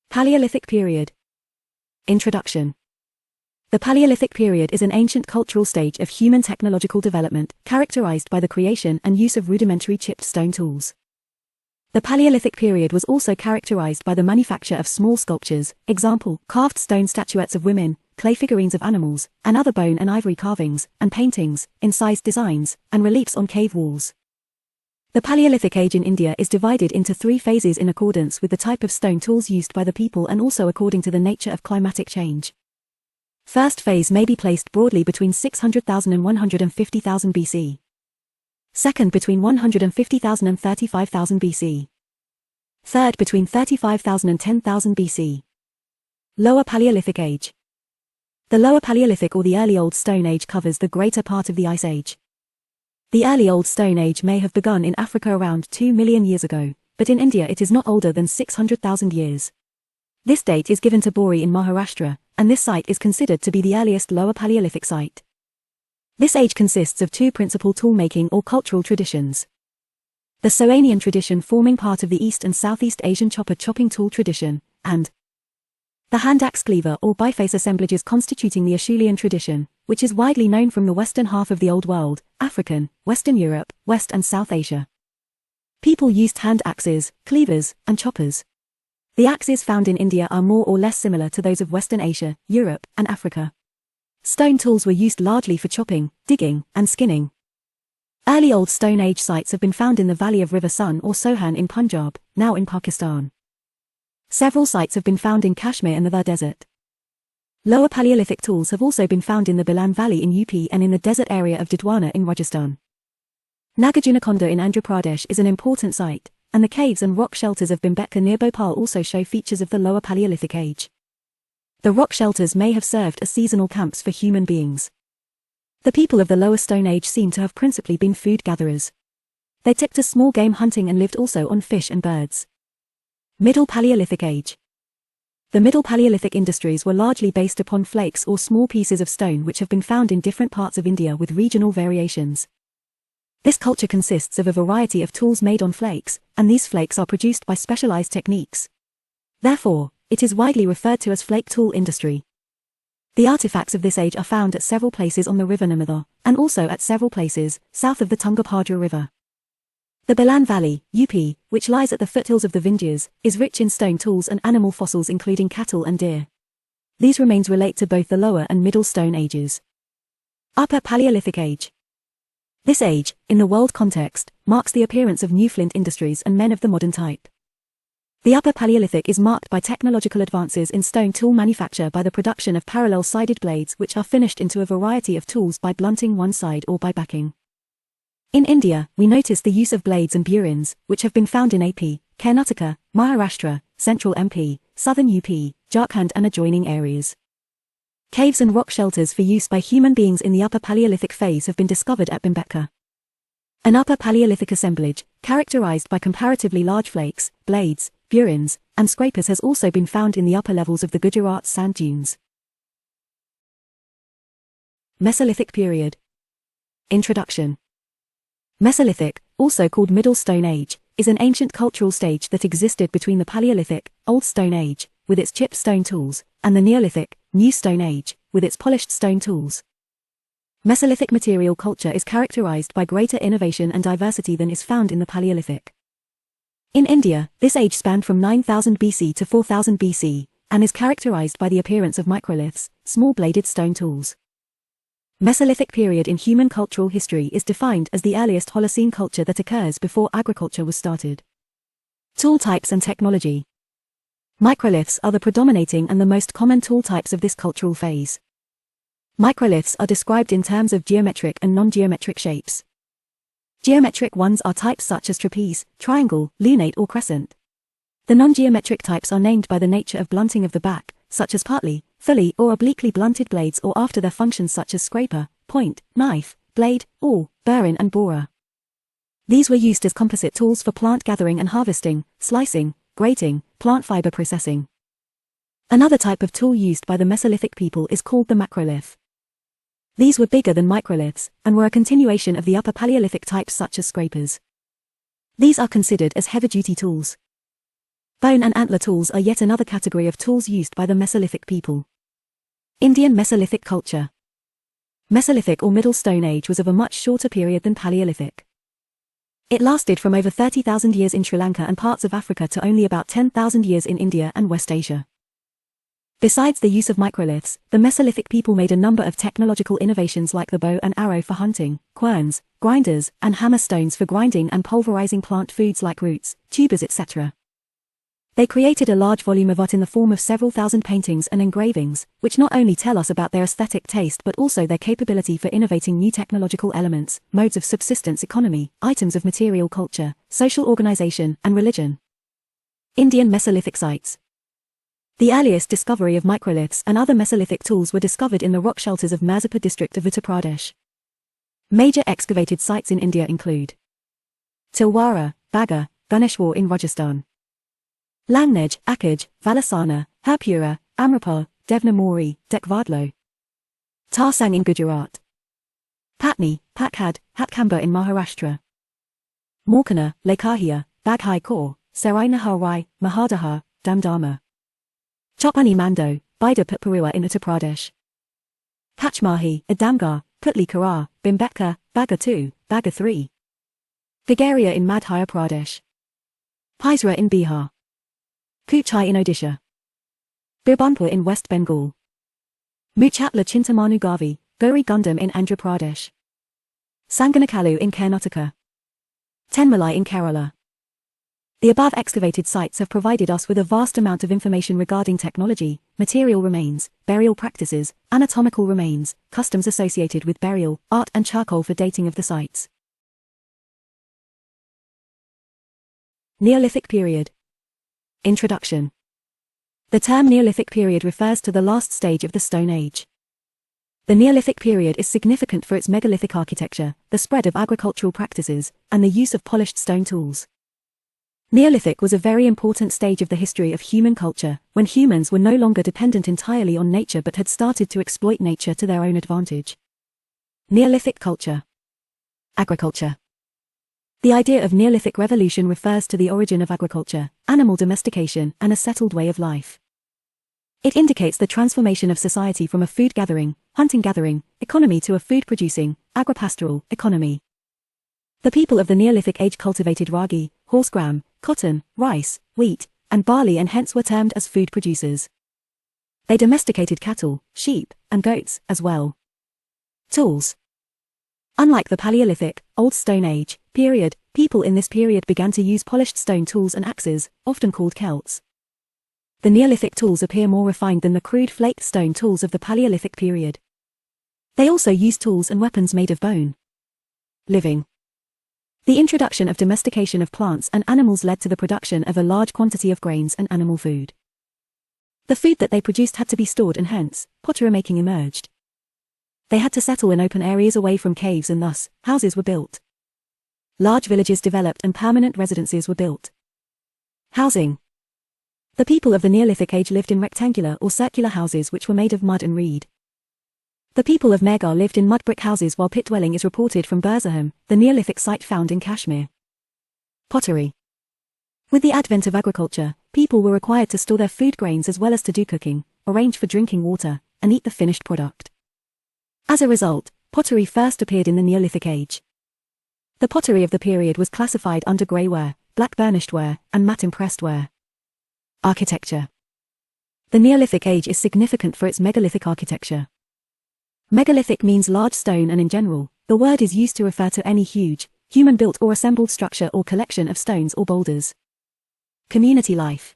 Paleolithic period. Introduction. The Paleolithic period is an ancient cultural stage of human technological development, characterized by the creation and use of rudimentary chipped stone tools. The Paleolithic period was also characterized by the manufacture of small sculptures, example, carved stone statuettes of women, clay figurines of animals, and other bone and ivory carvings, and paintings, incised designs, and reliefs on cave walls. The Paleolithic age in India is divided into 3 phases in accordance with the type of stone tools used by the people and also according to the nature of climatic change. First phase may be placed broadly between 600,000 and 150,000 BC. Second between 150,000 and 35,000 BC. Third between 35,000 and 10,000 BC. Lower Paleolithic age. The Lower Paleolithic or the Early Old Stone Age covers the greater part of the Ice Age. The Early Old Stone Age may have begun in Africa around 2 million years ago, but in India it is not older than 600,000 years. This date is given to Bori in Maharashtra, and this site is considered to be the earliest Lower Paleolithic site. This age consists of 2 principal tool-making or cultural traditions. The Soanian tradition forming part of the East and Southeast Asian chopping tool tradition, and the hand-axe cleaver or biface assemblages constituting the Acheulean tradition, which is widely known from the western half of the Old World, African, Western Europe, West and South Asia. People used hand-axes, cleavers, and choppers. The axes found in India are more or less similar to those of Western Asia, Europe, and Africa. Stone tools were used largely for chopping, digging, and skinning. Early Old Stone Age sites have been found in the valley of River Sun or Sohan in Punjab, now in Pakistan. Several sites have been found in Kashmir and the Thar Desert. Lower Paleolithic tools have also been found in the Bilan Valley in UP and in the desert area of Didwana in Rajasthan. Nagarjunakonda in Andhra Pradesh is an important site, and the caves and rock shelters of Bhimbeka near Bhopal also show features of the Lower Paleolithic age. The rock shelters may have served as seasonal camps for human beings. The people of the Lower Stone Age seem to have principally been food gatherers. They took to small game hunting and lived also on fish and birds. Middle Paleolithic age. The Middle Paleolithic industries were largely based upon flakes or small pieces of stone which have been found in different parts of India with regional variations. This culture consists of a variety of tools made on flakes, and these flakes are produced by specialized techniques. Therefore, it is widely referred to as flake tool industry. The artifacts of this age are found at several places on the river Narmada, and also at several places south of the Tungabhadra River. The Bilan Valley, UP, which lies at the foothills of the Vindhyas, is rich in stone tools and animal fossils including cattle and deer. These remains relate to both the Lower and Middle Stone Ages. Upper Paleolithic age. This age, in the world context, marks the appearance of new flint industries and men of the modern type. The Upper Paleolithic is marked by technological advances in stone tool manufacture by the production of parallel-sided blades which are finished into a variety of tools by blunting one side or by backing. In India, we notice the use of blades and burins, which have been found in AP, Karnataka, Maharashtra, Central MP, Southern UP, Jharkhand and adjoining areas. Caves and rock shelters for use by human beings in the Upper Paleolithic phase have been discovered at Bhimbeka. An Upper Paleolithic assemblage, characterized by comparatively large flakes, blades, burins, and scrapers has also been found in the upper levels of the Gujarat sand dunes. Mesolithic period. Introduction. Mesolithic, also called Middle Stone Age, is an ancient cultural stage that existed between the Paleolithic, Old Stone Age, with its chipped stone tools, and the Neolithic, New Stone Age, with its polished stone tools. Mesolithic material culture is characterized by greater innovation and diversity than is found in the Paleolithic. In India, this age spanned from 9000 BC to 4000 BC, and is characterized by the appearance of microliths, small-bladed stone tools. Mesolithic period in human cultural history is defined as the earliest Holocene culture that occurs before agriculture was started. Tool types and technology. Microliths are the predominating and the most common tool types of this cultural phase. Microliths are described in terms of geometric and non-geometric shapes. Geometric ones are types such as trapeze, triangle, lunate or crescent. The non-geometric types are named by the nature of blunting of the back, such as partly, fully or obliquely blunted blades or after their functions such as scraper, point, knife, blade, awl, burin and borer. These were used as composite tools for plant gathering and harvesting, slicing, grating, plant fiber processing. Another type of tool used by the Mesolithic people is called the macrolith. These were bigger than microliths, and were a continuation of the Upper Paleolithic types such as scrapers. These are considered as heavy-duty tools. Bone and antler tools are yet another category of tools used by the Mesolithic people. Indian Mesolithic culture. Mesolithic or Middle Stone Age was of a much shorter period than Paleolithic. It lasted from over 30,000 years in Sri Lanka and parts of Africa to only about 10,000 years in India and West Asia. Besides the use of microliths, the Mesolithic people made a number of technological innovations like the bow and arrow for hunting, querns, grinders, and hammer stones for grinding and pulverizing plant foods like roots, tubers, etc. They created a large volume of art in the form of several thousand paintings and engravings, which not only tell us about their aesthetic taste but also their capability for innovating new technological elements, modes of subsistence economy, items of material culture, social organization, and religion. Indian Mesolithic sites. The earliest discovery of microliths and other Mesolithic tools were discovered in the rock shelters of Mirzapur district of Uttar Pradesh. Major excavated sites in India include Tilwara, Bagga, Ganeshwar in Rajasthan, Langnej, Akaj, Valasana, Harappan, Amrapur, Devnamori, Dekvadlo, Tarsang in Gujarat, Patni, Pakhad, Hatkamba in Maharashtra, Morkana, Lekahia, Baghai Kaur, Sarai Naharai, Mahadaha, Damdama, Chopani Mando, Baida Putparua in Uttar Pradesh, Pachmahi, Adamgar, Putli Karar, Bhimbeka, Bagga 2, Bagga 3, Gagaria in Madhya Pradesh, Paisra in Bihar, Kuchai in Odisha, Birbhanpur in West Bengal, Muchatla Chintamanu Gavi, Gauri Gundam in Andhra Pradesh, Sanganakalu in Karnataka, Tenmalai in Kerala. The above excavated sites have provided us with a vast amount of information regarding technology, material remains, burial practices, anatomical remains, customs associated with burial, art and charcoal for dating of the sites. Neolithic period. Introduction. The term Neolithic period refers to the last stage of the Stone Age. The Neolithic period is significant for its megalithic architecture, the spread of agricultural practices, and the use of polished stone tools. Neolithic was a very important stage of the history of human culture, when humans were no longer dependent entirely on nature but had started to exploit nature to their own advantage. Neolithic culture. Agriculture. The idea of Neolithic revolution refers to the origin of agriculture, animal domestication, and a settled way of life. It indicates the transformation of society from a food-gathering, hunting-gathering, economy to a food-producing, agripastoral, economy. The people of the Neolithic age cultivated ragi, horse gram, cotton, rice, wheat, and barley and hence were termed as food producers. They domesticated cattle, sheep, and goats, as well. Tools. Unlike the Paleolithic, Old Stone Age, period, people in this period began to use polished stone tools and axes, often called celts. The Neolithic tools appear more refined than the crude flaked stone tools of the Paleolithic period. They also used tools and weapons made of bone. Living. The introduction of domestication of plants and animals led to the production of a large quantity of grains and animal food. The food that they produced had to be stored and hence, pottery making emerged. They had to settle in open areas away from caves and thus, houses were built. Large villages developed and permanent residences were built. Housing. The people of the Neolithic age lived in rectangular or circular houses which were made of mud and reed. The people of Meghar lived in mud brick houses while pit dwelling is reported from Burzaham, the Neolithic site found in Kashmir. Pottery. With the advent of agriculture, people were required to store their food grains as well as to do cooking, arrange for drinking water, and eat the finished product. As a result, pottery first appeared in the Neolithic age. The pottery of the period was classified under grey ware, black burnished ware, and matte impressed ware. Architecture. The Neolithic age is significant for its megalithic architecture. Megalithic means large stone and in general, the word is used to refer to any huge, human-built or assembled structure or collection of stones or boulders. Community life.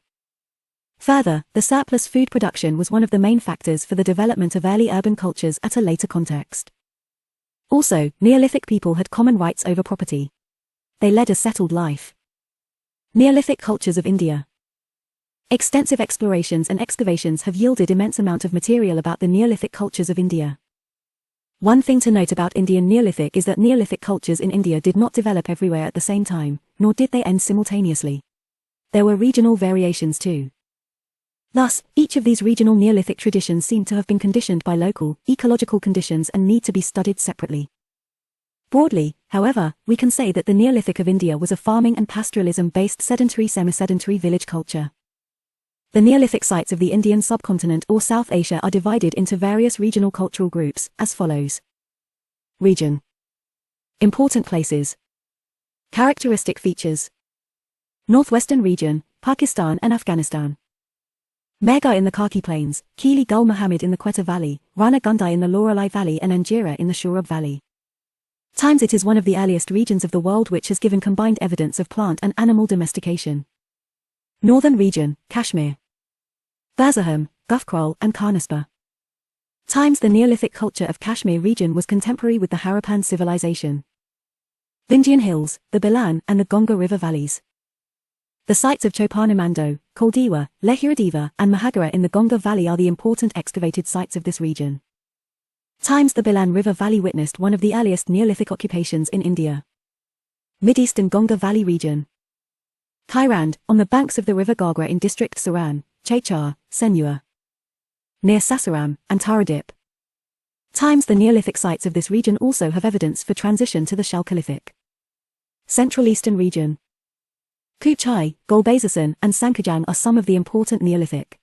Further, the surplus food production was one of the main factors for the development of early urban cultures at a later context. Also, Neolithic people had common rights over property. They led a settled life. Neolithic cultures of India. Extensive explorations and excavations have yielded immense amount of material about the Neolithic cultures of India. One thing to note about Indian Neolithic is that Neolithic cultures in India did not develop everywhere at the same time, nor did they end simultaneously. There were regional variations too. Thus, each of these regional Neolithic traditions seem to have been conditioned by local, ecological conditions and need to be studied separately. Broadly, however, we can say that the Neolithic of India was a farming and pastoralism-based sedentary semi-sedentary village culture. The Neolithic sites of the Indian subcontinent or South Asia are divided into various regional cultural groups, as follows. Region. Important places. Characteristic features. Northwestern region, Pakistan and Afghanistan. Meghar in the Khaki Plains, Kili Gul Muhammad in the Quetta Valley, Rana Gundai in the Loralai Valley and Anjira in the Shurab Valley. It is one of the earliest regions of the world which has given combined evidence of plant and animal domestication. Northern region, Kashmir. Bazaham, Gufkrol and Karnaspa. The Neolithic culture of Kashmir region was contemporary with the Harappan civilization. Vindhyan Hills, the Bilan and the Ganga River valleys. The sites of Chopanamando, Kaldiwa, Lehiradeva and Mahagara in the Ganga Valley are the important excavated sites of this region. The Bilan River Valley witnessed one of the earliest Neolithic occupations in India. Mid-Eastern Ganga Valley region. Kairand, on the banks of the river Gagra in district Saran, Chechar, Senua. Near Sasaram, and Taradip. The Neolithic sites of this region also have evidence for transition to the Chalcolithic. Central Eastern region. Kuchai, Golbazasan and Sankajang are some of the important Neolithic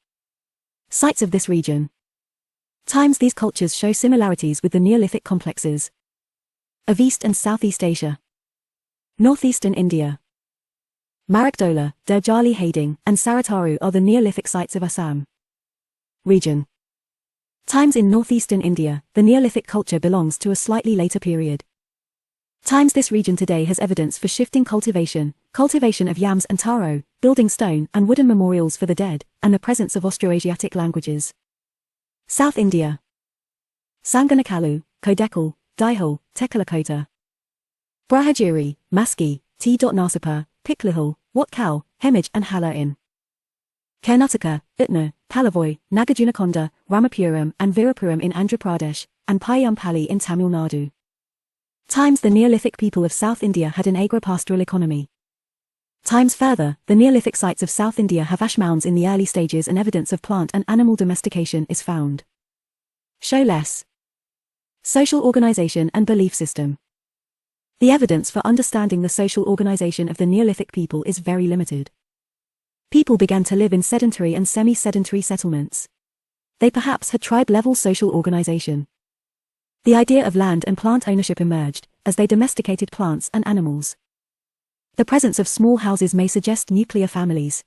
sites of this region. These cultures show similarities with the Neolithic complexes of East and Southeast Asia. Northeastern India. Marakdola, Derjali Hading, and Sarataru are the Neolithic sites of Assam. Region. In northeastern India, the Neolithic culture belongs to a slightly later period. This region today has evidence for shifting cultivation of yams and taro, building stone and wooden memorials for the dead, and the presence of Austroasiatic languages. South India. Sanganakalu, Kodekal, Daihul, Tekalakota. Brahagiri, Maski, T. Nasapa, Piklihal, Watkal, Hemage and Hala in Karnataka, Utna, Palavoy, Nagajunakonda, Ramapuram and Virapuram in Andhra Pradesh, and Payampally in Tamil Nadu. The Neolithic people of South India had an agro-pastoral economy. Further, the Neolithic sites of South India have ash mounds in the early stages and evidence of plant and animal domestication is found. Show less. Social organization and belief system. The evidence for understanding the social organization of the Neolithic people is very limited. People began to live in sedentary and semi-sedentary settlements. They perhaps had tribe-level social organization. The idea of land and plant ownership emerged, as they domesticated plants and animals. The presence of small houses may suggest nuclear families.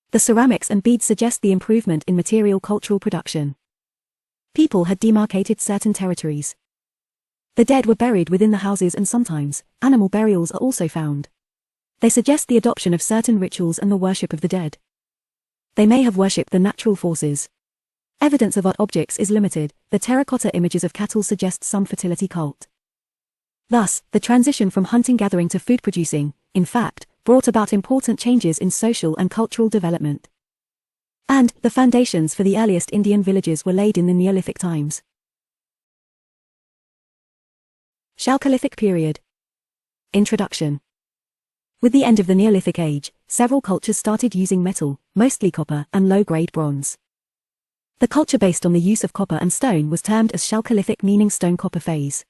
The ceramics and beads suggest the improvement in material cultural production. People had demarcated certain territories. The dead were buried within the houses and sometimes, animal burials are also found. They suggest the adoption of certain rituals and the worship of the dead. They may have worshipped the natural forces. Evidence of art objects is limited. The terracotta images of cattle suggest some fertility cult. Thus, the transition from hunting-gathering to food-producing, in fact, brought about important changes in social and cultural development. And, the foundations for the earliest Indian villages were laid in the Neolithic times. Chalcolithic period. Introduction. With the end of the Neolithic age, several cultures started using metal, mostly copper and low-grade bronze. The culture based on the use of copper and stone was termed as Chalcolithic, meaning stone-copper phase.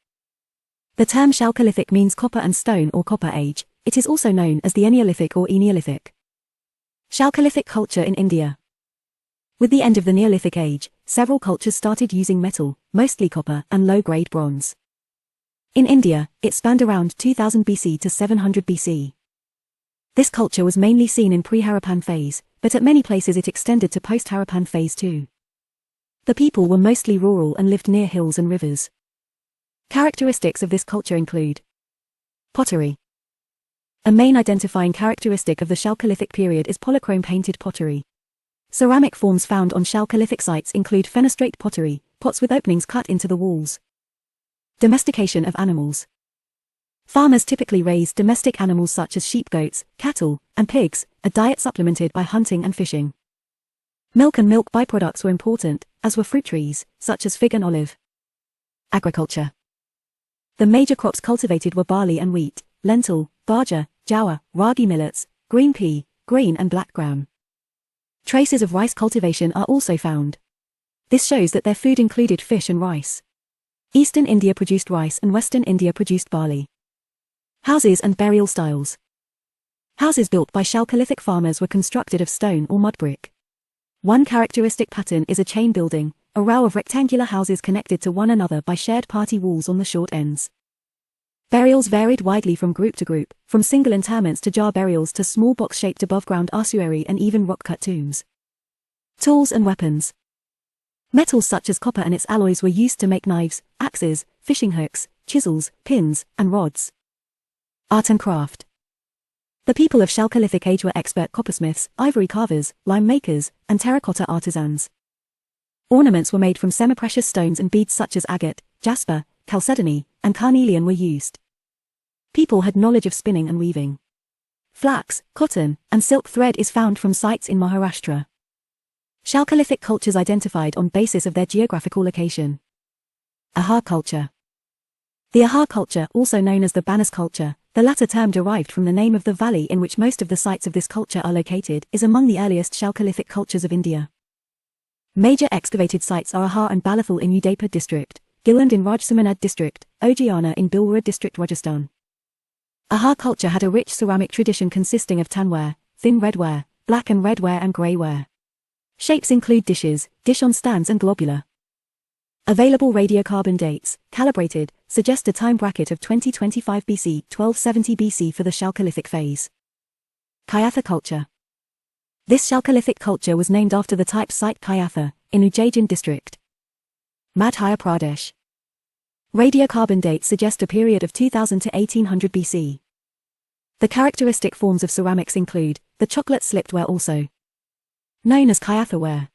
The term Chalcolithic means copper and stone or copper age. It is also known as the Eneolithic or Eneolithic. Chalcolithic culture in India. With the end of the Neolithic age, several cultures started using metal, mostly copper and low-grade bronze. In India, it spanned around 2000 BC to 700 BC. This culture was mainly seen in pre-Harappan phase, but at many places it extended to post-Harappan phase too. The people were mostly rural and lived near hills and rivers. Characteristics of this culture include pottery. A main identifying characteristic of the Chalcolithic period is polychrome painted pottery. Ceramic forms found on Chalcolithic sites include fenestrate pottery, pots with openings cut into the walls. Domestication of animals. Farmers typically raised domestic animals such as sheep, goats, cattle, and pigs, a diet supplemented by hunting and fishing. Milk and milk byproducts were important, as were fruit trees, such as fig and olive. Agriculture. The major crops cultivated were barley and wheat, lentil, bajra, jowar, ragi millets, green pea, green and black gram. Traces of rice cultivation are also found. This shows that their food included fish and rice. Eastern India produced rice and Western India produced barley. Houses and burial styles. Houses built by Chalcolithic farmers were constructed of stone or mud brick. One characteristic pattern is a chain building, a row of rectangular houses connected to one another by shared party walls on the short ends. Burials varied widely from group to group, from single interments to jar burials to small box-shaped above-ground ossuary and even rock-cut tombs. Tools and weapons. Metals such as copper and its alloys were used to make knives, axes, fishing hooks, chisels, pins, and rods. Art and craft. The people of Chalcolithic age were expert coppersmiths, ivory carvers, lime makers, and terracotta artisans. Ornaments were made from semi-precious stones and beads such as agate, jasper, chalcedony, and carnelian were used. People had knowledge of spinning and weaving. Flax, cotton, and silk thread is found from sites in Maharashtra. Chalcolithic cultures identified on basis of their geographical location. Ahar culture. The Ahar culture, also known as the Banas culture, the latter term derived from the name of the valley in which most of the sites of this culture are located, is among the earliest Chalcolithic cultures of India. Major excavated sites are Ahar and Balathal in Udaipur district, Gilland in Rajsamanad district, Ojiana in Bhilwara district, Rajasthan. Ahar culture had a rich ceramic tradition consisting of tanware, thin redware, black and red ware and grey ware. Shapes include dishes, dish on stands and globular. Available radiocarbon dates, calibrated, suggest a time bracket of 2025 BC, 1270 BC for the Chalcolithic phase. Kayatha culture. This Chalcolithic culture was named after the type site Kayatha, in Ujjain district, Madhya Pradesh. Radiocarbon dates suggest a period of 2000 to 1800 BC. The characteristic forms of ceramics include the chocolate slipped ware, also known as Kayatha ware.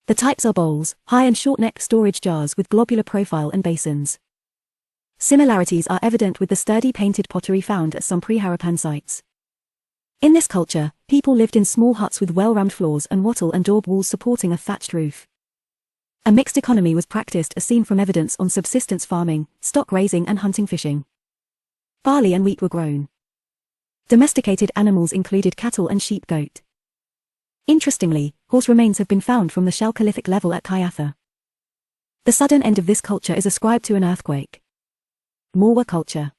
The types are bowls, high and short-necked storage jars with globular profile and basins. Similarities are evident with the sturdy painted pottery found at some pre-Harappan sites. In this culture, people lived in small huts with well-rammed floors and wattle and daub walls supporting a thatched roof. A mixed economy was practiced as seen from evidence on subsistence farming, stock raising and hunting fishing. Barley and wheat were grown. Domesticated animals included cattle and sheep-goat. Interestingly, horse remains have been found from the Chalcolithic level at Kayatha. The sudden end of this culture is ascribed to an earthquake. Morwa culture.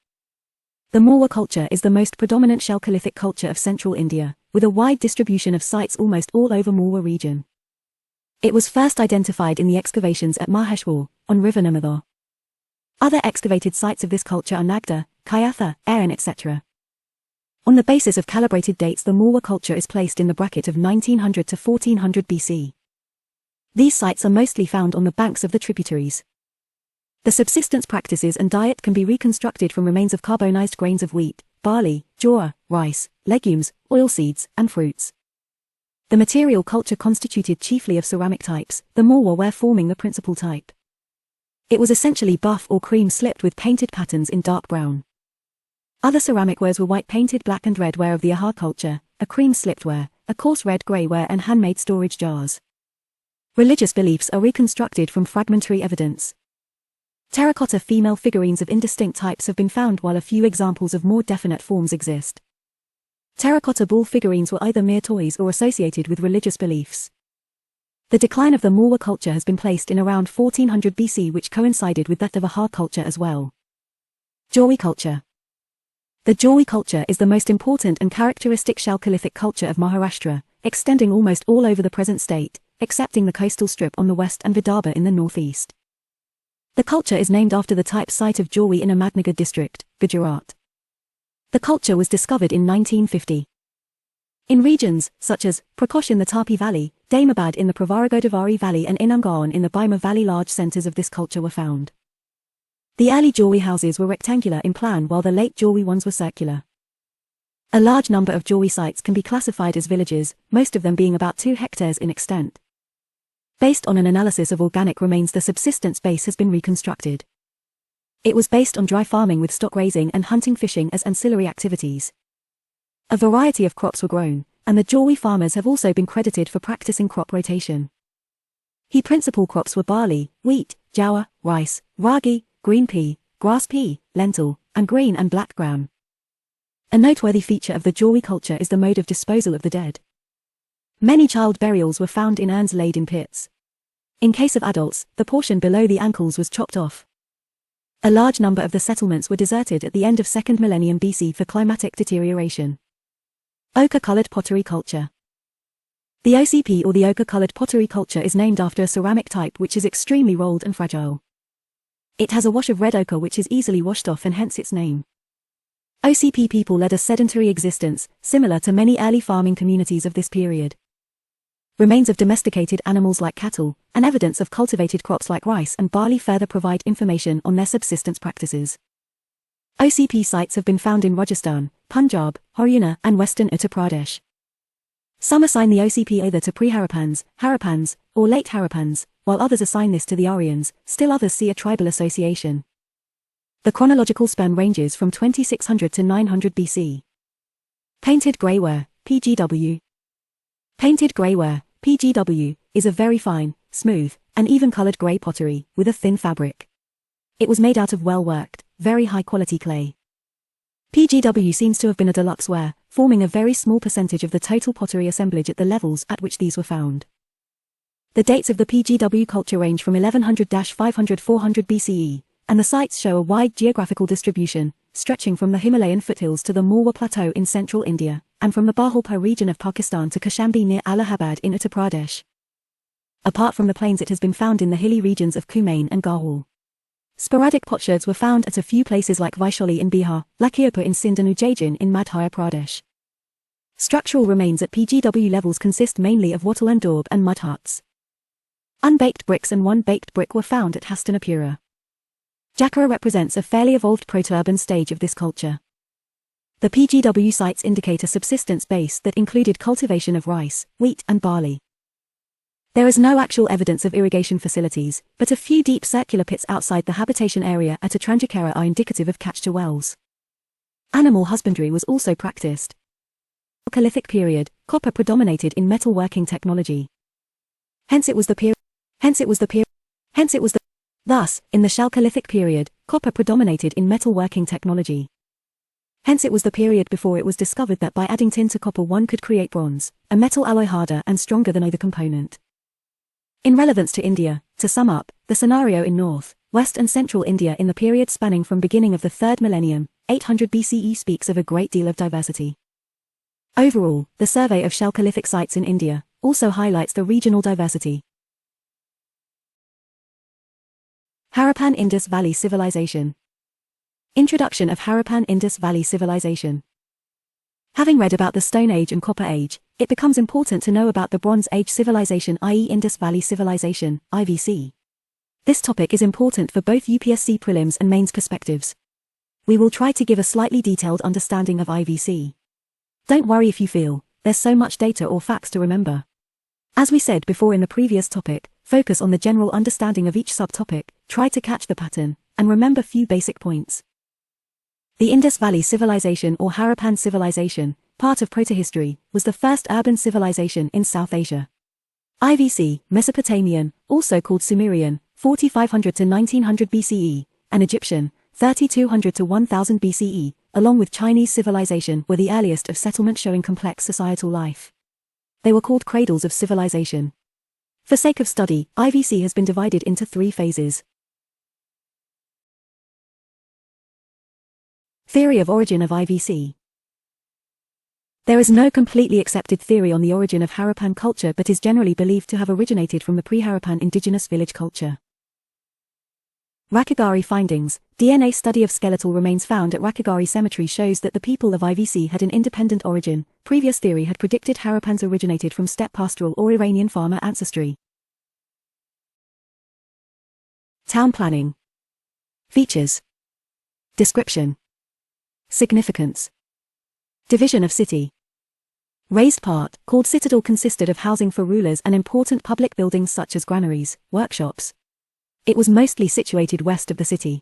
The Morwa culture is the most predominant Chalcolithic culture of central India, with a wide distribution of sites almost all over Morwa region. It was first identified in the excavations at Maheshwar, on river Narmada. Other excavated sites of this culture are Nagda, Kayatha, Aran, etc. On the basis of calibrated dates, the Morwa culture is placed in the bracket of 1900 to 1400 BC. These sites are mostly found on the banks of the tributaries. The subsistence practices and diet can be reconstructed from remains of carbonized grains of wheat, barley, jowar, rice, legumes, oilseeds, and fruits. The material culture constituted chiefly of ceramic types, the Morwa ware forming the principal type. It was essentially buff or cream slipped with painted patterns in dark brown. Other ceramic wares were white painted black and red ware of the Ahar culture, a cream slipped ware, a coarse red grey ware and handmade storage jars. Religious beliefs are reconstructed from fragmentary evidence. Terracotta female figurines of indistinct types have been found while a few examples of more definite forms exist. Terracotta bull figurines were either mere toys or associated with religious beliefs. The decline of the Morwa culture has been placed in around 1400 BC, which coincided with that of Ahar culture as well. Jawi culture. The Jawi culture is the most important and characteristic Chalcolithic culture of Maharashtra, extending almost all over the present state, excepting the coastal strip on the west and Vidarbha in the northeast. The culture is named after the type site of Jawi in Ahmednagar district, Gujarat. The culture was discovered in 1950. In regions, such as Prakosh in the Tapi Valley, Damabad in the Pravaragodavari Valley and Inamgaon in the Bhima Valley, large centers of this culture were found. The early Jawi houses were rectangular in plan while the late Jawi ones were circular. A large number of Jawi sites can be classified as villages, most of them being about 2 hectares in extent. Based on an analysis of organic remains, the subsistence base has been reconstructed. It was based on dry farming with stock raising and hunting fishing as ancillary activities. A variety of crops were grown, and the Jawi farmers have also been credited for practicing crop rotation. Key principal crops were barley, wheat, jowar, rice, ragi, green pea, grass pea, lentil, and green and black gram. A noteworthy feature of the Jawi culture is the mode of disposal of the dead. Many child burials were found in urns laid in pits. In case of adults, the portion below the ankles was chopped off. A large number of the settlements were deserted at the end of 2nd millennium BC for climatic deterioration. Ochre-colored pottery culture. The OCP or the ochre-colored pottery culture is named after a ceramic type which is extremely rolled and fragile. It has a wash of red ochre which is easily washed off and hence its name. OCP people led a sedentary existence, similar to many early farming communities of this period. Remains of domesticated animals like cattle, and evidence of cultivated crops like rice and barley further provide information on their subsistence practices. OCP sites have been found in Rajasthan, Punjab, Haryana, and western Uttar Pradesh. Some assign the OCP either to pre-Harappans, Harappans, or late Harappans, while others assign this to the Aryans, still others see a tribal association. The chronological span ranges from 2600 to 900 BC. Painted greyware, PGW. Painted greyware, PGW, is a very fine, smooth, and even-colored grey pottery, with a thin fabric. It was made out of well-worked, very high-quality clay. PGW seems to have been a deluxe ware, forming a very small percentage of the total pottery assemblage at the levels at which these were found. The dates of the PGW culture range from 1100–500–400 BCE, and the sites show a wide geographical distribution, stretching from the Himalayan foothills to the Malwa Plateau in central India, and from the Bahalpur region of Pakistan to Kaushambi near Allahabad in Uttar Pradesh. Apart from the plains, it has been found in the hilly regions of Kumaon and Garhwal. Sporadic potsherds were found at a few places like Vaishali in Bihar, Lakhiapur in Sindh and Ujjain in Madhya Pradesh. Structural remains at PGW levels consist mainly of wattle and daub and mud huts. Unbaked bricks and one baked brick were found at Hastinapura. Jacara represents a fairly evolved proto-urban stage of this culture. The PGW sites indicate a subsistence base that included cultivation of rice, wheat and barley. There is no actual evidence of irrigation facilities, but a few deep circular pits outside the habitation area at Atranjakara are indicative of catch to wells. Animal husbandry was also practiced. Chalcolithic period, copper predominated in metalworking technology. Thus, in the Chalcolithic period, copper predominated in metalworking technology. Hence it was the period before it was discovered that by adding tin to copper one could create bronze, a metal alloy harder and stronger than either component. In relevance to India, to sum up, the scenario in North, West and Central India in the period spanning from beginning of the 3rd millennium, 800 BCE speaks of a great deal of diversity. Overall, the survey of Chalcolithic sites in India also highlights the regional diversity. Harappan Indus Valley Civilization. Introduction of Harappan Indus Valley Civilization. Having read about the Stone Age and Copper Age, it becomes important to know about the Bronze Age Civilization, i.e. Indus Valley Civilization, IVC. This topic is important for both UPSC prelims and mains perspectives. We will try to give a slightly detailed understanding of IVC. Don't worry if you feel there's so much data or facts to remember. As we said before in the previous topic, focus on the general understanding of each subtopic, try to catch the pattern, and remember few basic points. The Indus Valley Civilization or Harappan Civilization, part of protohistory, was the first urban civilization in South Asia. IVC, Mesopotamian, also called Sumerian, 4500 to 1900 BCE, and Egyptian, 3200 to 1000 BCE, along with Chinese civilization were the earliest of settlement showing complex societal life. They were called cradles of civilization. For sake of study, IVC has been divided into 3 phases. Theory of origin of IVC. There is no completely accepted theory on the origin of Harappan culture but is generally believed to have originated from the pre-Harappan indigenous village culture. Rakhigarhi findings. DNA study of skeletal remains found at Rakhigarhi Cemetery shows that the people of IVC had an independent origin. Previous theory had predicted Harappans originated from steppe pastoral or Iranian farmer ancestry. Town planning. Features. Description. Significance. Division of city. Raised part, called citadel, consisted of housing for rulers and important public buildings such as granaries, workshops. It was mostly situated west of the city.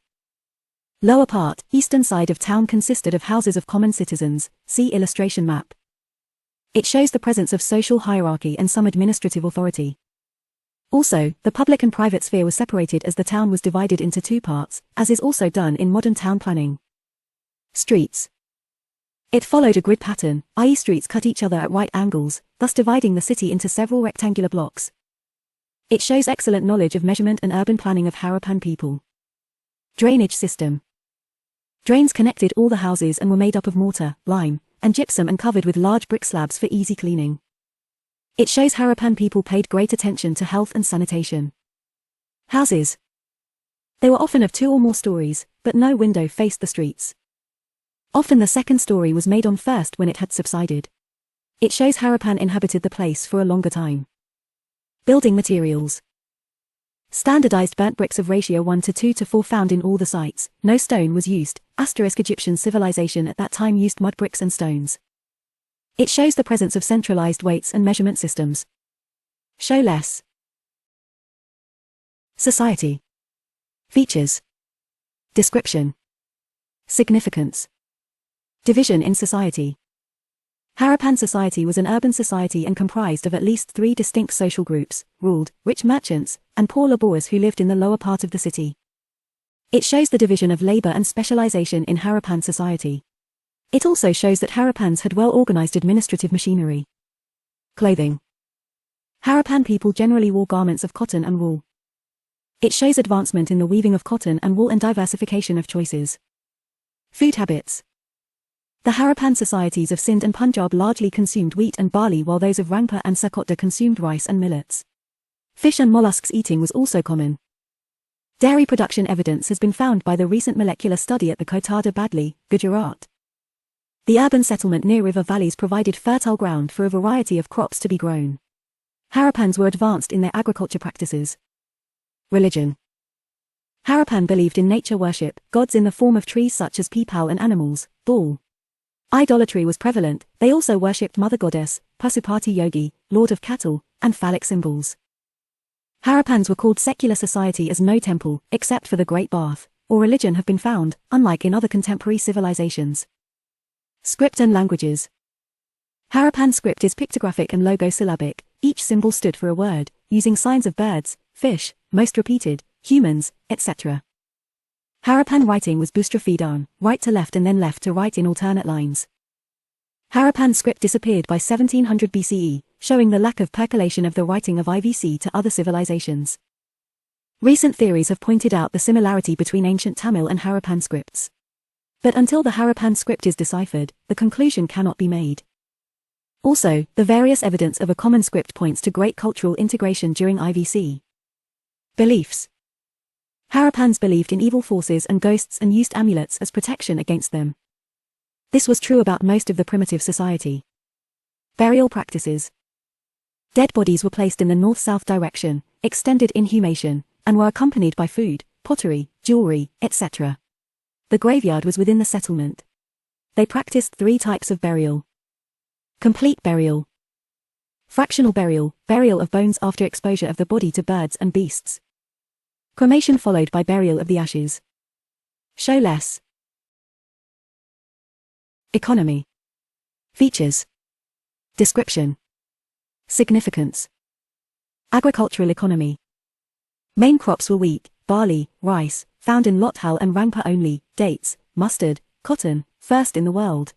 Lower part, eastern side of town, consisted of houses of common citizens, see illustration map. It shows the presence of social hierarchy and some administrative authority. Also, the public and private sphere was separated as the town was divided into 2 parts, as is also done in modern town planning. Streets. It followed a grid pattern, i.e. streets cut each other at right angles, thus dividing the city into several rectangular blocks. It shows excellent knowledge of measurement and urban planning of Harappan people. Drainage system. Drains connected all the houses and were made up of mortar, lime, and gypsum and covered with large brick slabs for easy cleaning. It shows Harappan people paid great attention to health and sanitation. Houses. They were often of 2 or more stories, but no window faced the streets. Often the second story was made on first when it had subsided. It shows Harappan inhabited the place for a longer time. Building materials. Standardized burnt bricks of ratio 1:2 to 4 found in all the sites. No stone was used. Egyptian civilization at that time used mud bricks and stones. It shows the presence of centralized weights and measurement systems. Show less. Society. Features. Description. Significance. Division in society. Harappan society was an urban society and comprised of at least 3 distinct social groups: ruled, rich merchants, and poor laborers who lived in the lower part of the city. It shows the division of labor and specialization in Harappan society. It also shows that Harappans had well-organized administrative machinery. Clothing. Harappan people generally wore garments of cotton and wool. It shows advancement in the weaving of cotton and wool and diversification of choices. Food habits. The Harappan societies of Sindh and Punjab largely consumed wheat and barley, while those of Rangpur and Sakotta consumed rice and millets. Fish and mollusks eating was also common. Dairy production evidence has been found by the recent molecular study at the Kotada Badli, Gujarat. The urban settlement near river valleys provided fertile ground for a variety of crops to be grown. Harappans were advanced in their agriculture practices. Religion. Harappan believed in nature worship, gods in the form of trees such as peepal and animals, bull. Idolatry was prevalent. They also worshipped Mother Goddess, Pasupati Yogi, Lord of Cattle, and phallic symbols. Harappans were called secular society as no temple, except for the Great Bath, or religion have been found, unlike in other contemporary civilizations. Script and languages. Harappan script is pictographic and logosyllabic. Each symbol stood for a word, using signs of birds, fish, most repeated, humans, etc. Harappan writing was Bustrafedan, right to left and then left to right in alternate lines. Harappan script disappeared by 1700 BCE, showing the lack of percolation of the writing of IVC to other civilizations. Recent theories have pointed out the similarity between ancient Tamil and Harappan scripts. But until the Harappan script is deciphered, the conclusion cannot be made. Also, the various evidence of a common script points to great cultural integration during IVC. Beliefs. Harappans believed in evil forces and ghosts and used amulets as protection against them. This was true about most of the primitive society. Burial practices. Dead bodies were placed in the north-south direction, extended inhumation, and were accompanied by food, pottery, jewelry, etc. The graveyard was within the settlement. They practiced 3 types of burial. Complete burial. Fractional burial, burial of bones after exposure of the body to birds and beasts. Cremation followed by burial of the ashes. Show less. Economy. Features. Description. Significance. Agricultural economy. Main crops were wheat, barley, rice, found in Lothal and Rangpur only, dates, mustard, cotton, first in the world.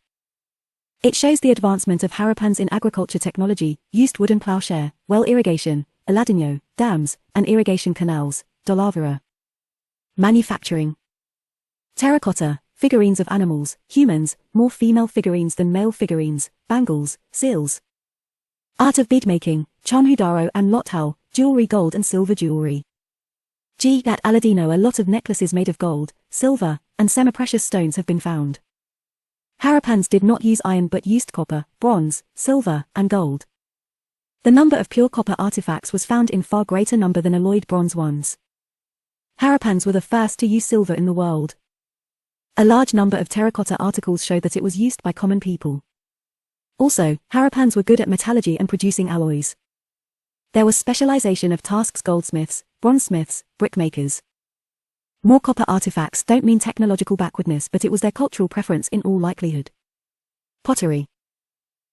It shows the advancement of Harappans in agriculture technology, used wooden ploughshare, well irrigation, Aladino, dams, and irrigation canals, Dolavara. Manufacturing. Terracotta, figurines of animals, humans, more female figurines than male figurines, bangles, seals. Art of beadmaking, Chanhudaro and Lothal, jewelry, gold and silver jewelry. At Aladino, a lot of necklaces made of gold, silver, and semi-precious stones have been found. Harappans did not use iron but used copper, bronze, silver, and gold. The number of pure copper artifacts was found in far greater number than alloyed bronze ones. Harappans were the first to use silver in the world. A large number of terracotta articles show that it was used by common people. Also, Harappans were good at metallurgy and producing alloys. There was specialization of tasks: goldsmiths, bronzesmiths, brickmakers. More copper artifacts don't mean technological backwardness, but it was their cultural preference in all likelihood. Pottery.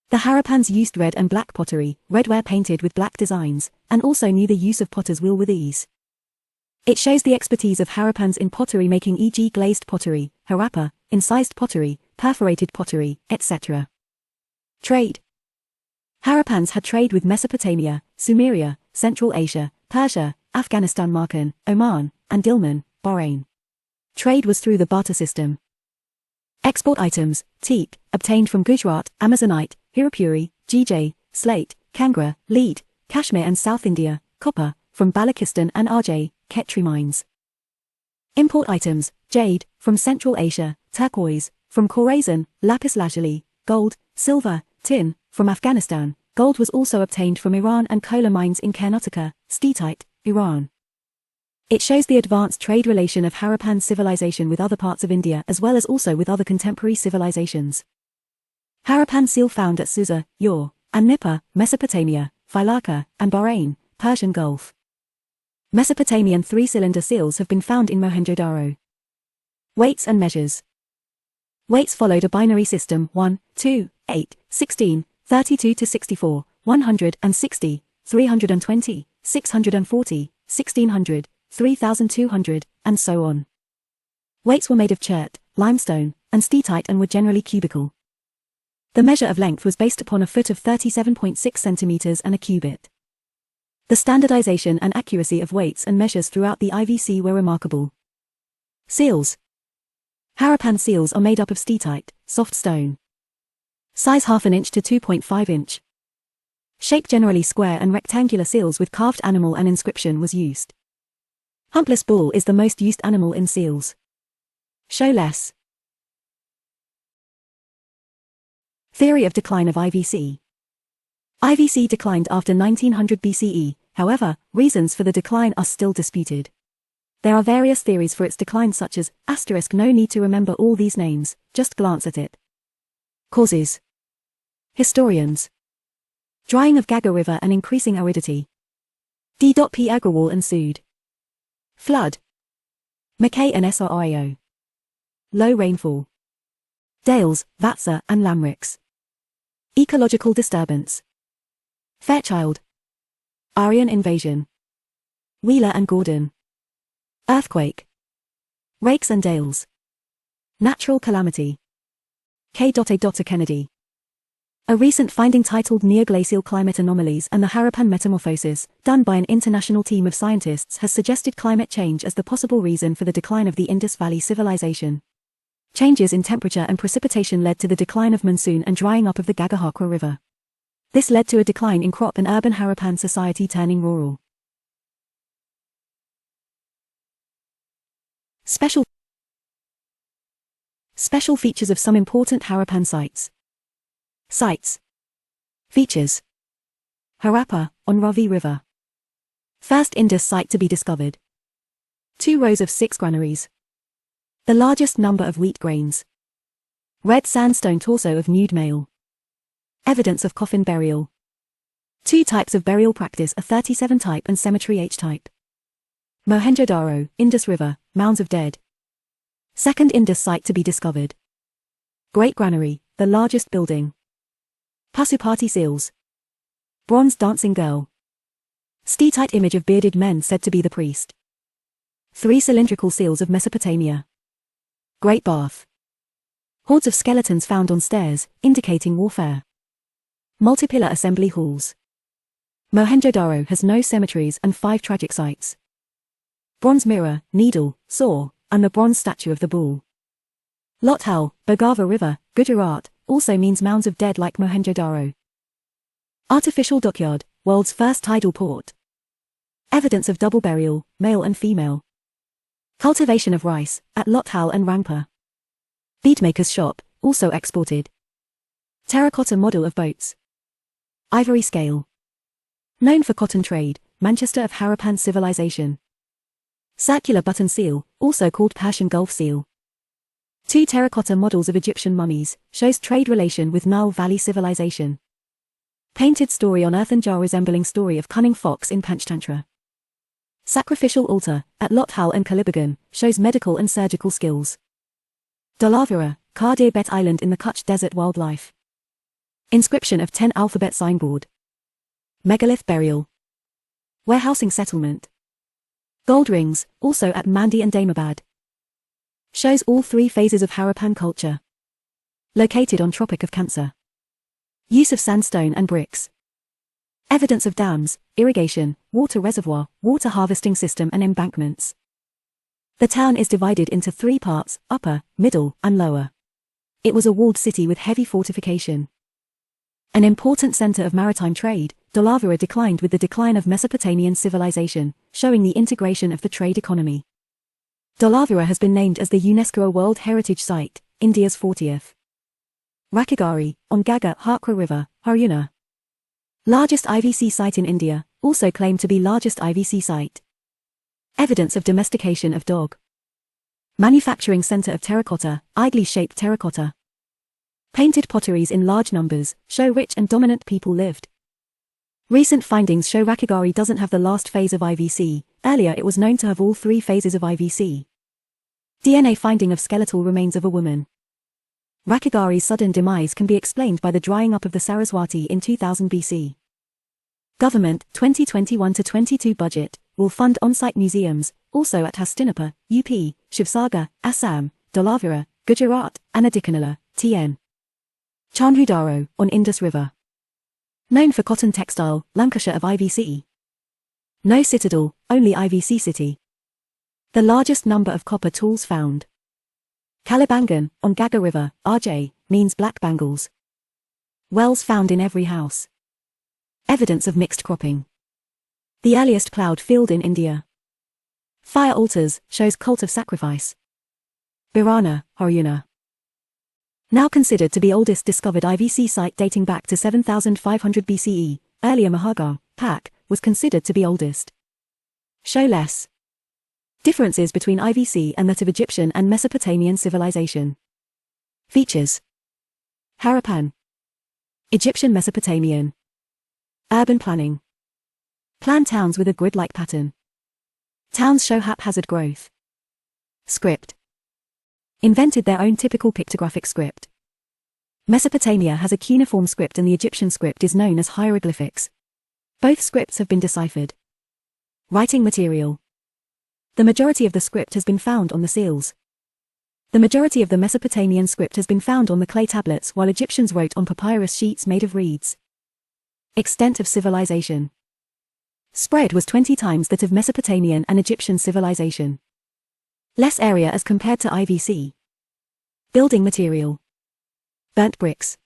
The Harappans used red and black pottery, redware painted with black designs, and also knew the use of potter's wheel with ease. It shows the expertise of Harappans in pottery making, e.g. glazed pottery, harappa, incised pottery, perforated pottery, etc. Trade. Harappans had trade with Mesopotamia, Sumeria, Central Asia, Persia, Afghanistan, Markan, Oman, and Dilmun, Bahrain. Trade was through the barter system. Export items: teak, obtained from Gujarat, Amazonite, Hirapuri, GJ, slate, Kangra, lead, Kashmir and South India; copper, from Balochistan and Rj, Khetri mines. Import items: jade, from Central Asia; turquoise, from Khorasan; lapis lazuli; gold, silver, tin, from Afghanistan. Gold was also obtained from Iran and kola mines in Karnataka, steatite, Iran. It shows the advanced trade relation of Harappan civilization with other parts of India as well as also with other contemporary civilizations. Harappan seal found at Susa, Ur, and Nipur, Mesopotamia, Failaka, and Bahrain, Persian Gulf. Mesopotamian 3-cylinder seals have been found in Mohenjo-daro. Weights and measures. Weights followed a binary system: 1, 2, 8, 16, 32 to 64, 160, 320, 640, 1600, 3200, and so on. Weights were made of chert, limestone, and steatite and were generally cubical. The measure of length was based upon a foot of 37.6 centimeters and a cubit. The standardization and accuracy of weights and measures throughout the IVC were remarkable. Seals. Harappan seals are made up of steatite, soft stone. Size 1/2 inch to 2.5 inch. Shape generally square and rectangular. Seals with carved animal and inscription was used. Humpless bull is the most used animal in seals. Show less. Theory of decline of IVC. IVC declined after 1900 BCE, however, reasons for the decline are still disputed. There are various theories for its decline such as, *, no need to remember all these names, just glance at it. Causes. Historians. Drying of Gaga River and increasing aridity. D.P. Agrawal ensued. Flood. Mackay and Srio. Low rainfall. Dales, Vatsa and Lamricks. Ecological disturbance. Fairchild. Aryan invasion. Wheeler and Gordon. Earthquake. Rakes and Dales. Natural calamity. K.A. Kennedy. A recent finding titled Neoglacial Climate Anomalies and the Harappan Metamorphosis, done by an international team of scientists, has suggested climate change as the possible reason for the decline of the Indus Valley civilization. Changes in temperature and precipitation led to the decline of monsoon and drying up of the Gagahakra River. This led to a decline in crop and urban Harappan society turning rural. Special features of some important Harappan sites. Sites. Features. Harappa, on Ravi River. First Indus site to be discovered. 2 rows of 6 granaries. The largest number of wheat grains. Red sandstone torso of nude male. Evidence of coffin burial. 2 types of burial practice: a 37 type and cemetery H type. Mohenjo-daro, Indus River, mounds of dead. Second Indus site to be discovered. Great Granary, the largest building. Pasupati seals. Bronze dancing girl. Steatite image of bearded men said to be the priest. 3 cylindrical seals of Mesopotamia. Great Bath. Hordes of skeletons found on stairs, indicating warfare. Multi-pillar assembly halls. Mohenjo-daro has no cemeteries and 5 tragic sites. Bronze mirror, needle, saw, and the bronze statue of the bull. Lothal, Bhagava River, Gujarat, also means mounds of dead like Mohenjo-daro. Artificial dockyard, world's first tidal port. Evidence of double burial, male and female. Cultivation of rice, at Lothal and Rangpur. Beadmaker's shop, also exported. Terracotta model of boats. Ivory scale. Known for cotton trade, Manchester of Harappan civilization. Circular button seal, also called Persian Gulf seal. 2 terracotta models of Egyptian mummies, shows trade relation with Nile Valley civilization. Painted story on earthen jar resembling story of cunning fox in Panchtantra. Sacrificial altar, at Lothal and Kalibagan, shows medical and surgical skills. Dalavira, Kadir Bet Island in the Kutch Desert wildlife. Inscription of 10 alphabet signboard. Megalith burial. Warehousing settlement. Gold rings, also at Mandi and Damabad. Shows all 3 phases of Harappan culture. Located on Tropic of Cancer. Use of sandstone and bricks. Evidence of dams, irrigation, water reservoir, water harvesting system and embankments. The town is divided into 3 parts, upper, middle, and lower. It was a walled city with heavy fortification. An important center of maritime trade, Dolavira declined with the decline of Mesopotamian civilization, showing the integration of the trade economy. Dolavira has been named as the UNESCO World Heritage Site, India's 40th. Rakhigarhi, on Ghaggar-Hakra River, Haryana. Largest IVC site in India, also claimed to be largest IVC site. Evidence of domestication of dog. Manufacturing center of terracotta, idly-shaped terracotta. Painted potteries in large numbers, show rich and dominant people lived. Recent findings show Rakhigarhi doesn't have the last phase of IVC, earlier it was known to have all 3 phases of IVC. DNA finding of skeletal remains of a woman. Rakhigarhi's sudden demise can be explained by the drying up of the Saraswati in 2000 BC. Government, 2021-22 budget, will fund on-site museums, also at Hastinapur, UP, Shivsagar, Assam, Dolavira, Gujarat, and Adikanala, TN. Chandrudaro, on Indus River. Known for cotton textile, Lancashire of IVC. No citadel, only IVC city. The largest number of copper tools found. Kalibangan, on Ghaggar River, RJ, means black bangles. Wells found in every house. Evidence of mixed cropping. The earliest ploughed field in India. Fire altars, shows cult of sacrifice. Birana, Haryana. Now considered to be oldest discovered IVC site dating back to 7500 BCE, earlier Mahagar, Pak, was considered to be oldest. Show less differences between IVC and that of Egyptian and Mesopotamian civilization. Features. Harappan. Egyptian Mesopotamian. Urban planning. Planned towns with a grid-like pattern. Towns show haphazard growth. Script. Invented their own typical pictographic script. Mesopotamia has a cuneiform script and the Egyptian script is known as hieroglyphics. Both scripts have been deciphered. Writing material. The majority of the script has been found on the seals. The majority of the Mesopotamian script has been found on the clay tablets while Egyptians wrote on papyrus sheets made of reeds. Extent of civilization. Spread was 20 times that of Mesopotamian and Egyptian civilization. Less area as compared to IVC. Building material. Burnt bricks.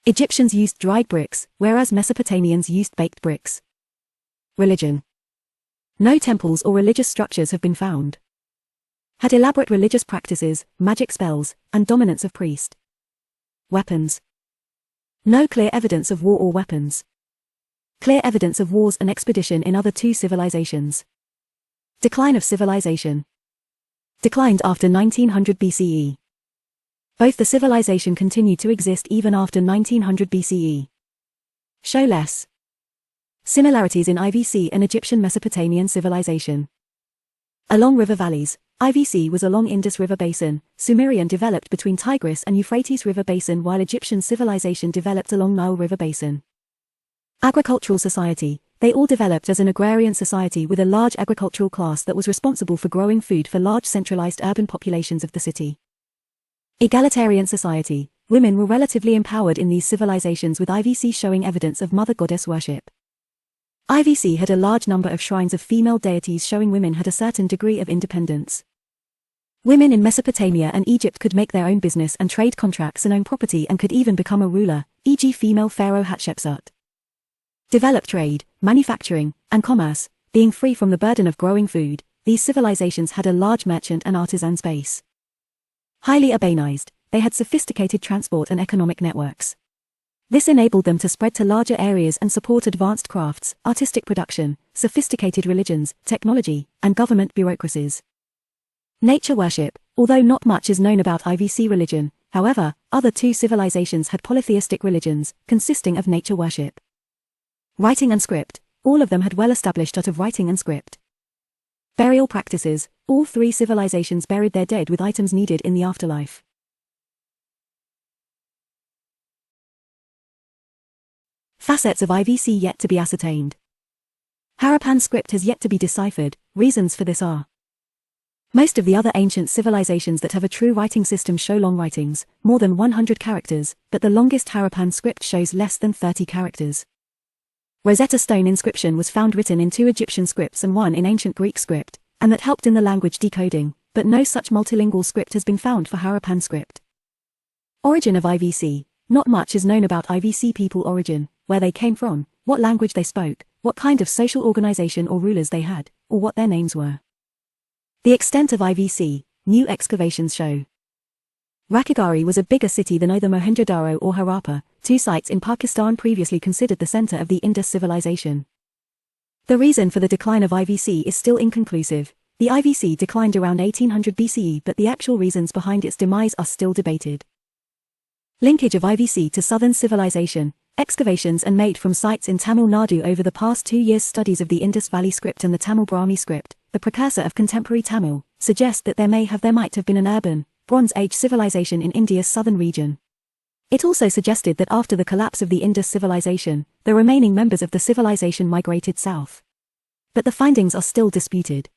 Egyptians used dried bricks, whereas Mesopotamians used baked bricks. Religion. No temples or religious structures have been found. Had elaborate religious practices, magic spells, and dominance of priest. Weapons. No clear evidence of war or weapons. Clear evidence of wars and expedition in other 2 civilizations. Decline of civilization. Declined after 1900 BCE. Both the civilization continued to exist even after 1900 BCE. Show less similarities in IVC and Egyptian Mesopotamian civilization. Along river valleys, IVC was along Indus River Basin, Sumerian developed between Tigris and Euphrates River Basin while Egyptian civilization developed along Nile River Basin. Agricultural society, they all developed as an agrarian society with a large agricultural class that was responsible for growing food for large centralized urban populations of the city. Egalitarian society, women were relatively empowered in these civilizations with IVC showing evidence of mother goddess worship. IVC had a large number of shrines of female deities showing women had a certain degree of independence. Women in Mesopotamia and Egypt could make their own business and trade contracts and own property and could even become a ruler, e.g. female pharaoh Hatshepsut. Developed trade, manufacturing, and commerce, being free from the burden of growing food, these civilizations had a large merchant and artisan space. Highly urbanized, they had sophisticated transport and economic networks. This enabled them to spread to larger areas and support advanced crafts, artistic production, sophisticated religions, technology, and government bureaucracies. Nature worship, although not much is known about IVC religion, however, other 2 civilizations had polytheistic religions, consisting of nature worship. Writing and script, all of them had well-established art of writing and script. Burial practices, all 3 civilizations buried their dead with items needed in the afterlife. Facets of IVC yet to be ascertained. Harappan script has yet to be deciphered. Reasons for this are: most of the other ancient civilizations that have a true writing system show long writings, more than 100 characters, but the longest Harappan script shows less than 30 characters. Rosetta Stone inscription was found written in 2 Egyptian scripts and 1 in ancient Greek script, and that helped in the language decoding, but no such multilingual script has been found for Harappan script. Origin of IVC. Not much is known about IVC people origin, where they came from, what language they spoke, what kind of social organization or rulers they had, or what their names were. The extent of IVC, new excavations show. Rakhigarhi was a bigger city than either Mohenjo-daro or Harappa, two sites in Pakistan previously considered the center of the Indus civilization. The reason for the decline of IVC is still inconclusive. The IVC declined around 1800 BCE, but the actual reasons behind its demise are still debated. Linkage of IVC to southern civilization. Excavations and made from sites in Tamil Nadu over the past 2 years. Studies of the Indus Valley script and the Tamil Brahmi script, the precursor of contemporary Tamil, suggest that there might have been an urban, Bronze Age civilization in India's southern region. It also suggested that after the collapse of the Indus civilization, the remaining members of the civilization migrated south. But the findings are still disputed.